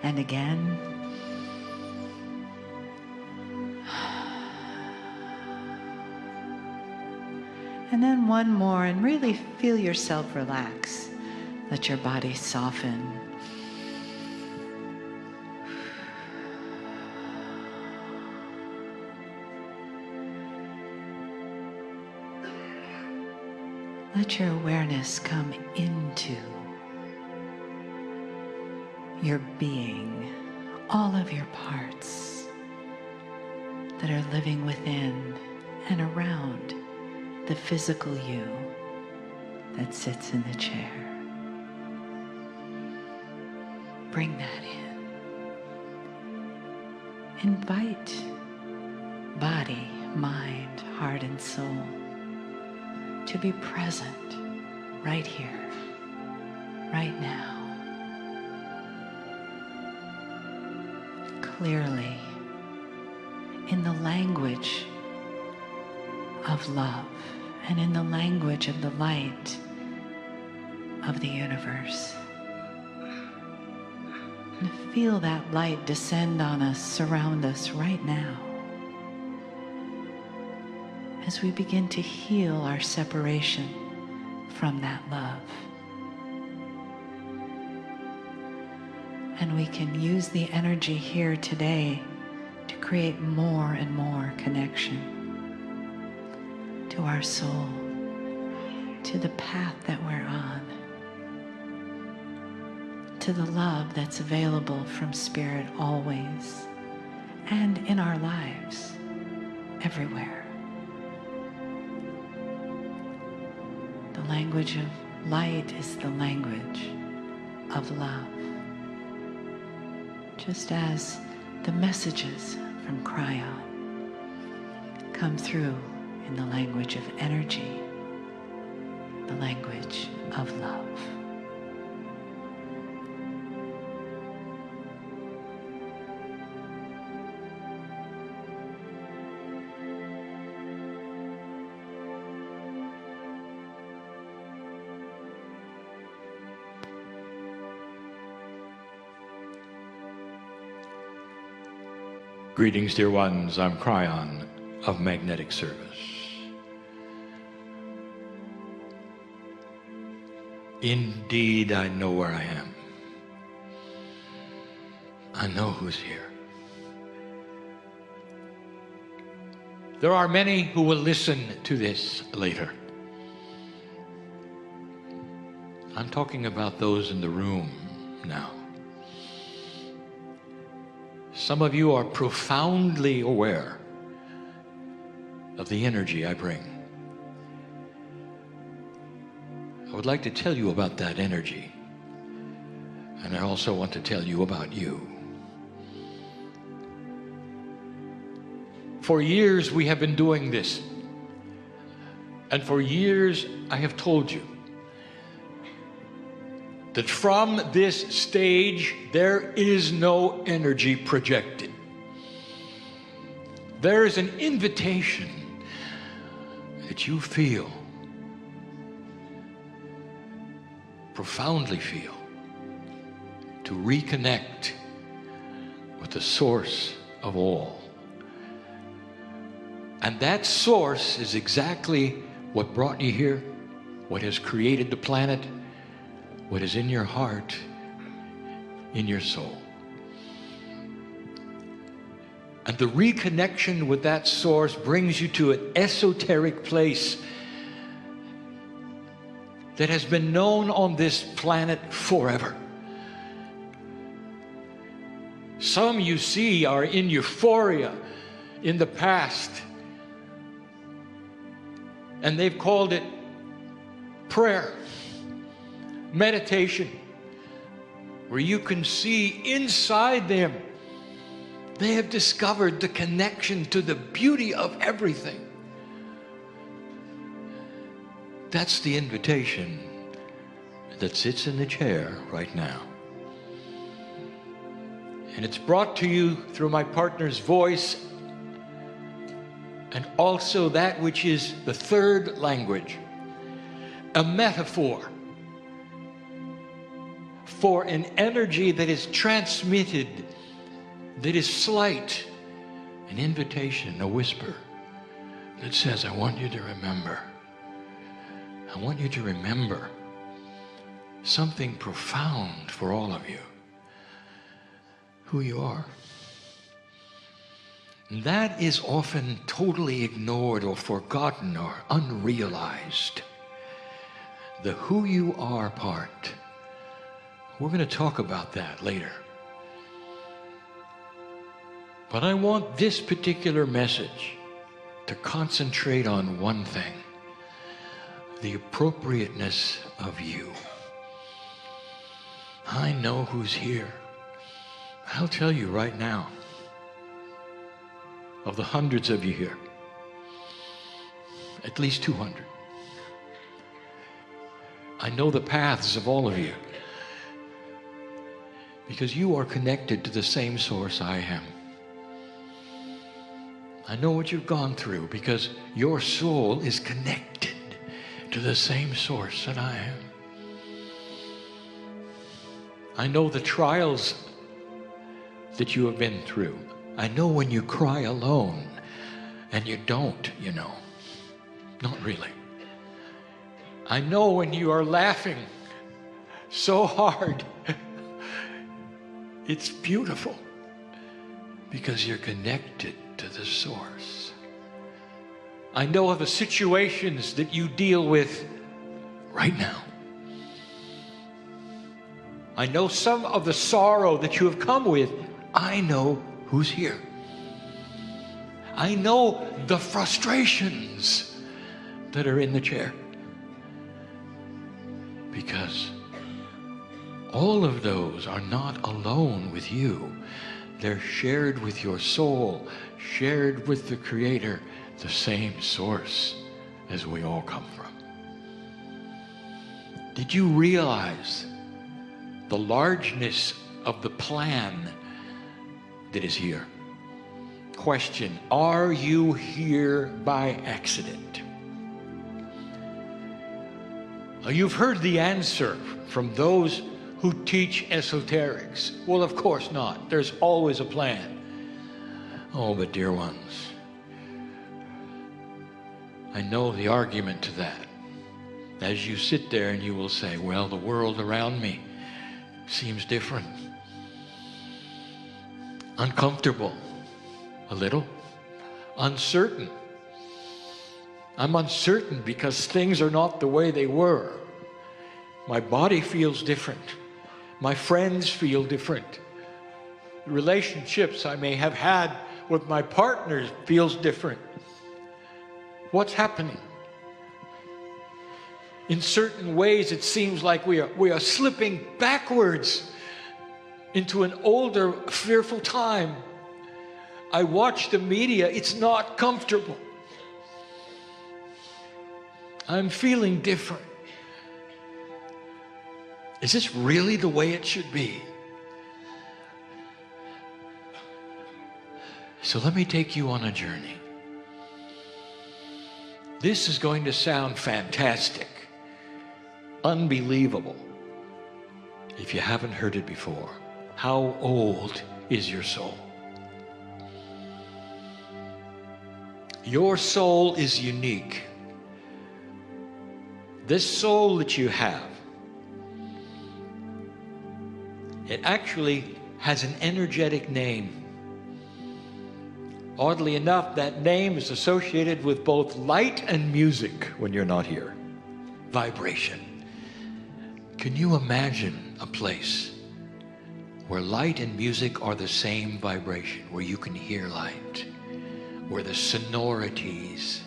and again. And then one more, and really feel yourself relax. Let your body soften. Let your awareness come into your being, all of your parts that are living within and around the physical you that sits in the chair. Bring that in. Invite body, mind, heart, and soul to be present right here, right now. Clearly, in the language of love and in the language of the light of the universe. And feel that light descend on us, surround us right now, as we begin to heal our separation from that love. And we can use the energy here today to create more and more connection to our soul, to the path that we're on, to the love that's available from Spirit always, and in our lives, everywhere. The language of light is the language of love. Just as the messages from Kryon come through in the language of energy, the language of love. Greetings, dear ones. I'm Kryon of Magnetic Service. Indeed, I know where I am. I know who's here. There are many who will listen to this later. I'm talking about those in the room now. Some of you are profoundly aware of the energy I bring. I would like to tell you about that energy, and I also want to tell you about you. For years we have been doing this, and for years I have told you that from this stage there is no energy projected. There is an invitation that you feel, profoundly feel, to reconnect with the source of all. And that source is exactly what brought you here, what has created the planet, what is in your heart, in your soul. And the reconnection with that source brings you to an esoteric place that has been known on this planet forever. Some you see are in euphoria in the past, and they've called it prayer, meditation, where you can see inside them. They have discovered the connection to the beauty of everything. That's the invitation that sits in the chair right now. And it's brought to you through my partner's voice, and also that which is the third language, a metaphor for an energy that is transmitted, that is slight, an invitation, a whisper that says, I want you to remember. I want you to remember something profound for all of you. Who you are. And that is often totally ignored or forgotten or unrealized. The who you are part. We're going to talk about that later. But I want this particular message to concentrate on one thing: the appropriateness of you. I know who's here. I'll tell you right now, of the hundreds of you here, at least 200. I know the paths of all of you, because you are connected to the same source I am. I know what you've gone through, because your soul is connected to the same source that I am. I know the trials that you have been through. I know when you cry alone, and you don't, you know. Not really. I know when you are laughing so hard. It's beautiful, because you're connected to the source. I know of the situations that you deal with right now. I know some of the sorrow that you have come with. I know who's here. I know the frustrations that are in the chair. Because all of those are not alone with you. They're shared with your soul, shared with the Creator, the same source as we all come from. Did you realize the largeness of the plan that is here? Question: are you here by accident? You've heard the answer from those who teach esoterics. Well, of course not. There's always a plan. Oh, but dear ones, I know the argument to that. As you sit there and you will say, well, the world around me seems different. Uncomfortable, a little. Uncertain. I'm uncertain because things are not the way they were. My body feels different. My friends feel different. The relationships I may have had with my partners feels different. What's happening? In certain ways, it seems like we are slipping backwards into an older, fearful time. I watch the media. It's not comfortable. I'm feeling different. Is this really the way it should be? So let me take you on a journey. This is going to sound fantastic, unbelievable, if you haven't heard it before. How old is your soul? Your soul is unique. This soul that you have, it actually has an energetic name. Oddly enough, that name is associated with both light and music when you're not here. Vibration. Can you imagine a place where light and music are the same vibration, where you can hear light, where the sonorities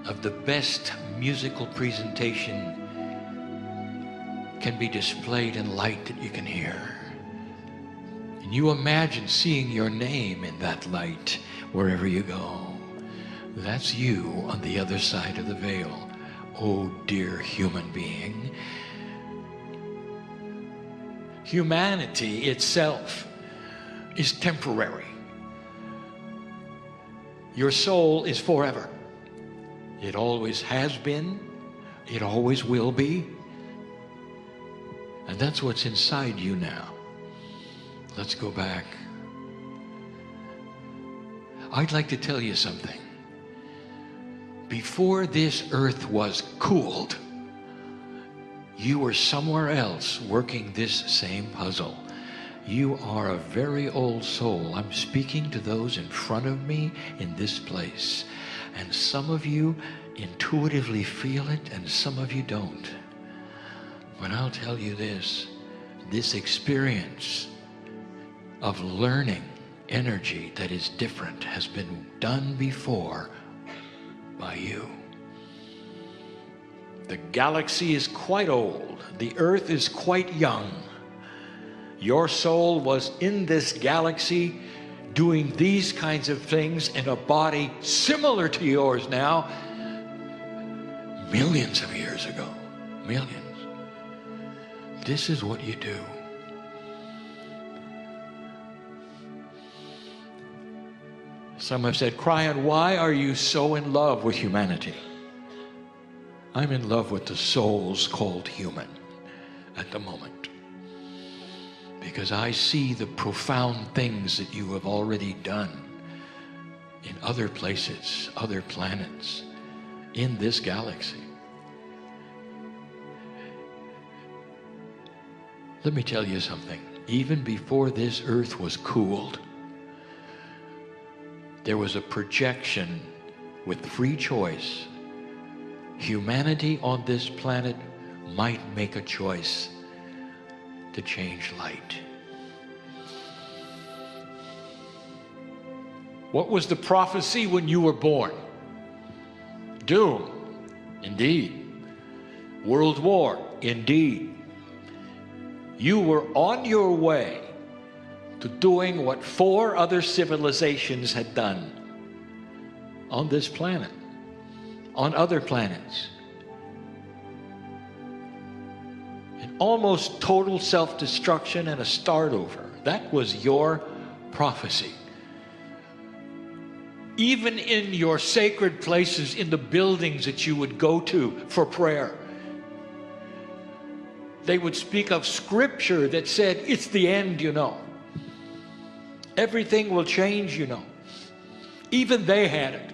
of the best musical presentation can be displayed in light that you can hear? And you imagine seeing your name in that light wherever you go. That's you on the other side of the veil. Oh, dear human being. Humanity itself is temporary. Your soul is forever. It always has been. It always will be. And that's what's inside you now. Let's go back. I'd like to tell you something. Before this earth was cooled, you were somewhere else working this same puzzle. You are a very old soul. I'm speaking to those in front of me in this place. And some of you intuitively feel it and some of you don't. But I'll tell you this experience of learning energy that is different has been done before by you. The galaxy is quite old. The earth is quite young. Your soul was in this galaxy doing these kinds of things in a body similar to yours now, millions of years ago. Millions. This is what you do. Some have said, Kryon, why are you so in love with humanity? I'm in love with the souls called human at the moment. Because I see the profound things that you have already done in other places, other planets, in this galaxy. Let me tell you something. Even before this earth was cooled, there was a projection with free choice. Humanity on this planet might make a choice to change light. What was the prophecy when you were born? Doom, indeed. World war, indeed. You were on your way to doing what 4 other civilizations had done on this planet, on other planets. An almost total self-destruction and a start over. That was your prophecy. Even in your sacred places, in the buildings that you would go to for prayer, they would speak of scripture that said, it's the end, you know. Everything will change, you know. Even they had it.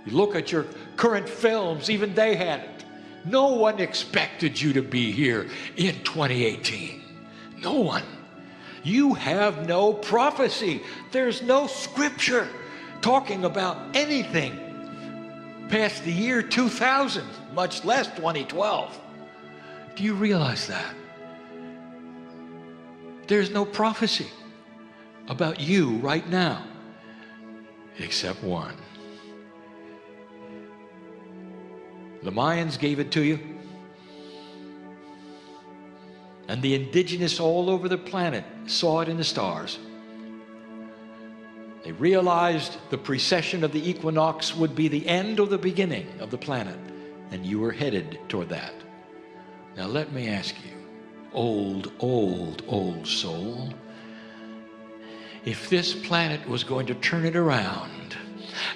You look at your current films, even they had it. No one expected you to be here in 2018. No one. You have no prophecy. There's no scripture talking about anything past the year 2000, much less 2012. Do you realize that? There's no prophecy about you right now, except one. The Mayans gave it to you, and the indigenous all over the planet saw it in the stars. They realized the precession of the equinox would be the end or the beginning of the planet, and you were headed toward that. Now let me ask you, old soul, if this planet was going to turn it around,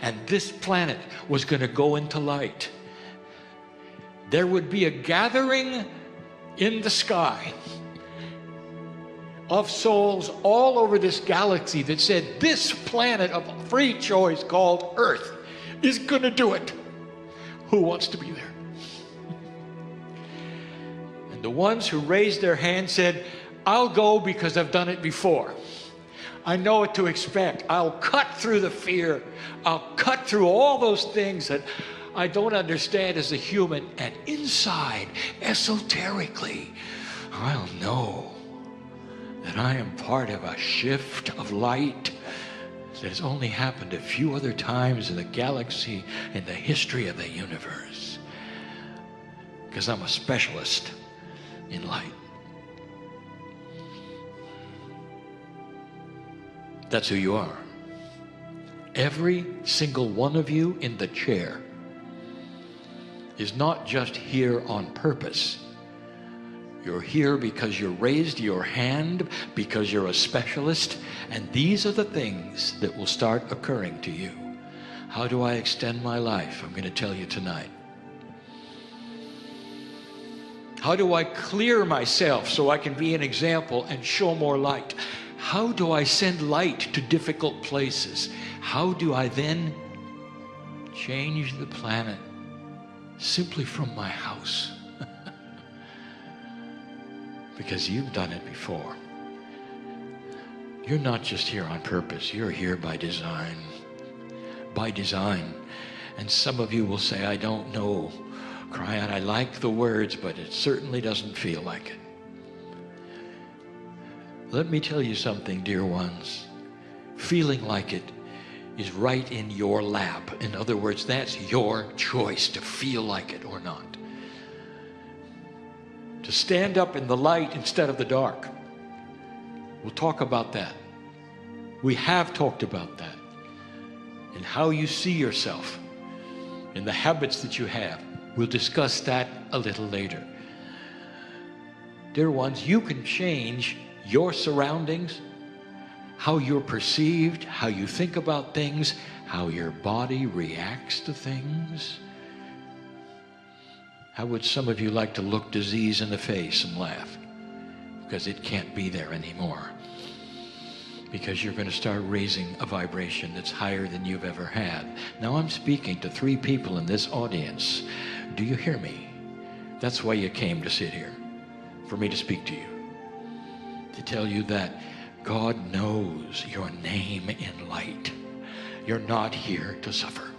and this planet was going to go into light, there would be a gathering in the sky of souls all over this galaxy that said, this planet of free choice called Earth is going to do it. Who wants to be there? And the ones who raised their hand said, I'll go because I've done it before. I know what to expect. I'll cut through the fear. I'll cut through all those things that I don't understand as a human. And inside, esoterically, I'll know that I am part of a shift of light that has only happened a few other times in the galaxy, in the history of the universe. Because I'm a specialist in light. That's who you are. Every single one of you in the chair is not just here on purpose. You're here because you raised your hand, because you're a specialist, and these are the things that will start occurring to you. How do I extend my life? I'm going to tell you tonight. How do I clear myself so I can be an example and show more light? How do I send light to difficult places? How do I then change the planet simply from my house? Because you've done it before. You're not just here on purpose. You're here by design. By design. And some of you will say, I don't know, Kryon, I like the words, but it certainly doesn't feel like it. Let me tell you something, dear ones. Feeling like it is right in your lap. In other words, that's your choice to feel like it or not. To stand up in the light instead of the dark. We'll talk about that. We have talked about that. And how you see yourself and the habits that you have. We'll discuss that a little later. Dear ones, you can change your surroundings, how you're perceived, how you think about things, how your body reacts to things. How would some of you like to look disease in the face and laugh? Because it can't be there anymore. Because you're going to start raising a vibration that's higher than you've ever had. Now I'm speaking to 3 people in this audience. Do you hear me? That's why you came to sit here, for me to speak to you. To tell you that God knows your name in light. You're not here to suffer.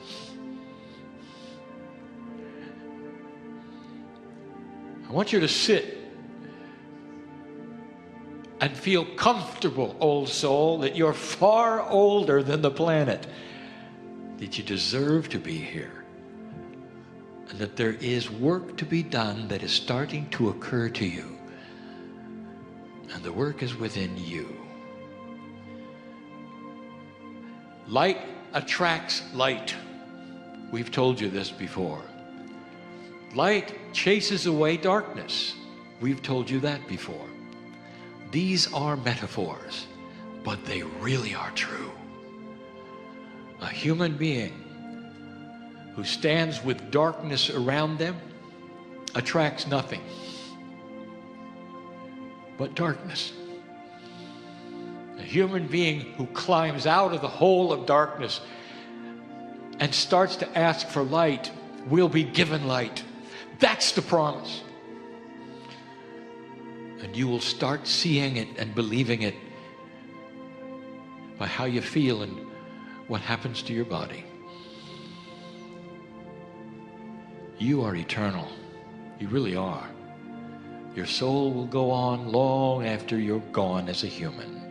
I want you to sit and feel comfortable, old soul, that you're far older than the planet, that you deserve to be here, and that there is work to be done that is starting to occur to you, and the work is within you. Light attracts light. We've told you this before. Light chases away darkness. We've told you that before. These are metaphors, but they really are true. A human being who stands with darkness around them attracts nothing but darkness. A human being who climbs out of the hole of darkness and starts to ask for light will be given light. That's the promise. And you will start seeing it and believing it by how you feel and what happens to your body. You are eternal. You really are. Your soul will go on long after you're gone as a human,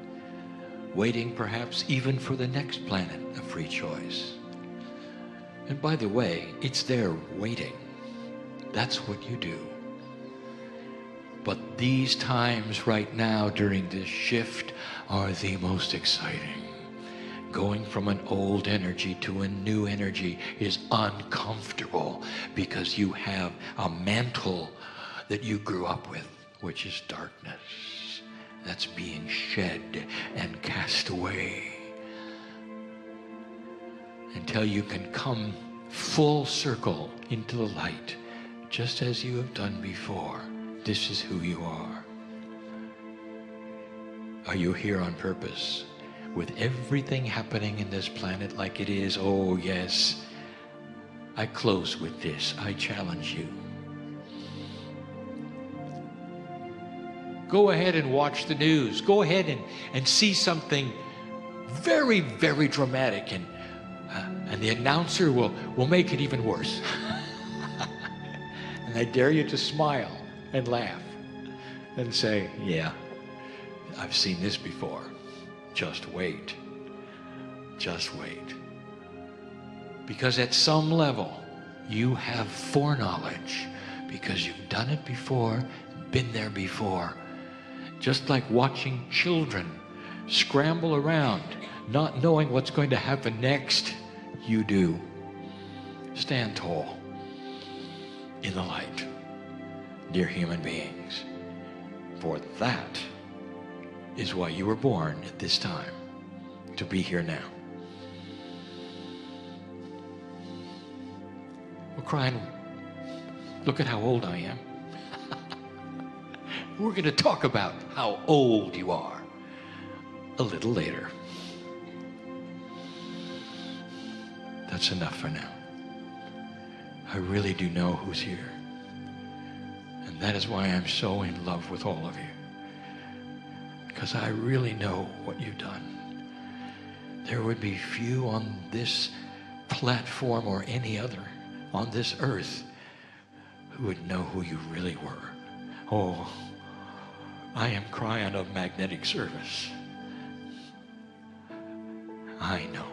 waiting perhaps even for the next planet of free choice. And by the way, it's there waiting. That's what you do. But these times right now during this shift are the most exciting. Going from an old energy to a new energy is uncomfortable because you have a mantle that you grew up with, which is darkness. That's being shed and cast away until you can come full circle into the light, just as you have done before. This is who you are. Are you here on purpose? With everything happening in this planet like it is, oh yes. I close with this. I challenge you. Go ahead and watch the news. Go ahead and see something very, very dramatic, and the announcer will make it even worse. And I dare you to smile and laugh and say, yeah, I've seen this before. Just wait. Just wait. Because at some level, you have foreknowledge because you've done it before, been there before. Just like watching children scramble around, not knowing what's going to happen next, you do. Stand tall in the light, dear human beings. For that is why you were born at this time, to be here now. Well, Kryon, look at how old I am. We're going to talk about how old you are a little later. That's enough for now. I really do know who's here. And that is why I'm so in love with all of you. Because I really know what you've done. There would be few on this platform or any other on this earth who would know who you really were. Oh, I am Kryon of magnetic service. I know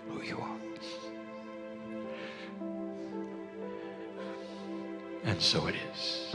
who you are. And so it is.